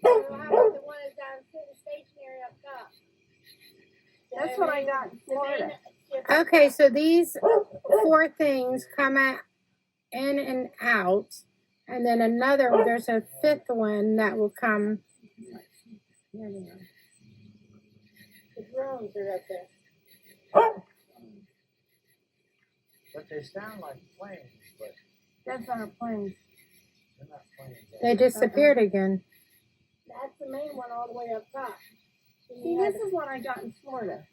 How about the one that's down sitting stationary up top? That's what I got in Florida. Okay, so these 4 things come out in and out, and then there's a 5th one that will come. Here they are. The drones are up there. But they sound like planes, but That's our plane. they're not planes. They disappeared again. That's the main one all the way up top. See, this is what I got in Florida.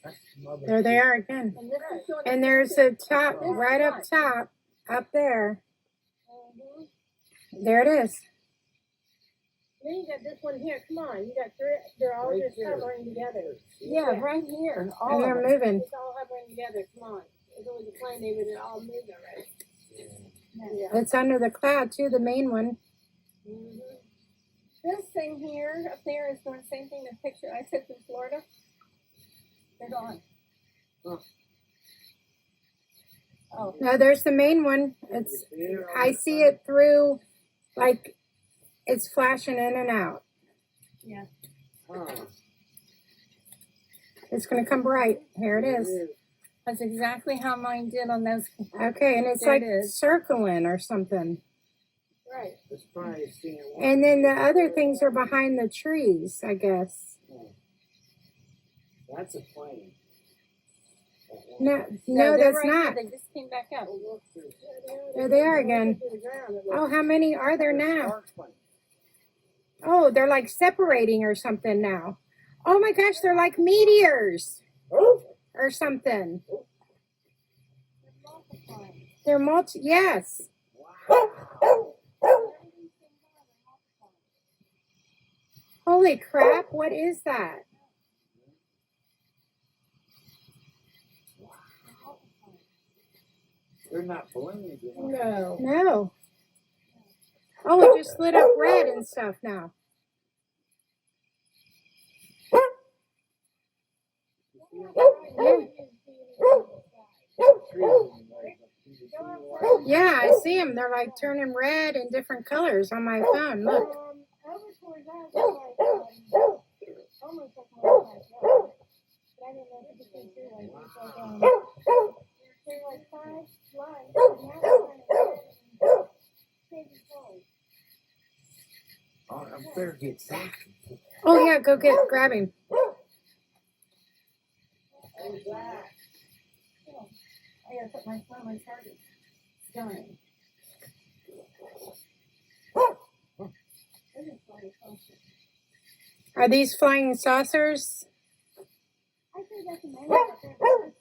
That's some other There they are again. And this is sort of And there's a top, right up top, up there. There it is. Then you got this one here. Come on, you got 3. They're all Right just here. hovering together. Yeah, right here. All And of they're it. moving. It's all hovering together. Come on. If it was a plane, they would have all moved already. Yeah. It's under the cloud too, the main one. Mm-hmm. This thing here, up there, is doing the same thing. The picture I took in Florida. They're gone. Oh, No, there's the main one. It's I see it through, like it's flashing in and out. yeah. Huh. It's gonna come bright. Here it is. That's exactly how mine did on those. Okay, and it's There like it is. circling or something. Right. It's probably seeing one. And then the other things are behind the trees, I guess. That's a plane. No, they're that's right here. not. They just came back up. There they are again. Oh, how many are there now? Oh, they're like separating or something now. Oh my gosh, they're like meteors or something. They're yes. Holy crap, what is that? They're not balloons. No. No. Oh, it just lit up red and stuff now. Yeah, I see them. They're like turning red and different colors on my phone. Look. Over towards us, it's like, almost like my backyard. But I didn't know if it came through like it's like, they're like 5 lights, and that's kind of crazy cold. Oh, I better get Zach. Oh yeah, go grab him. I gotta put my phone on charger. It's dying. Are these flying saucers? I think that's a man up there.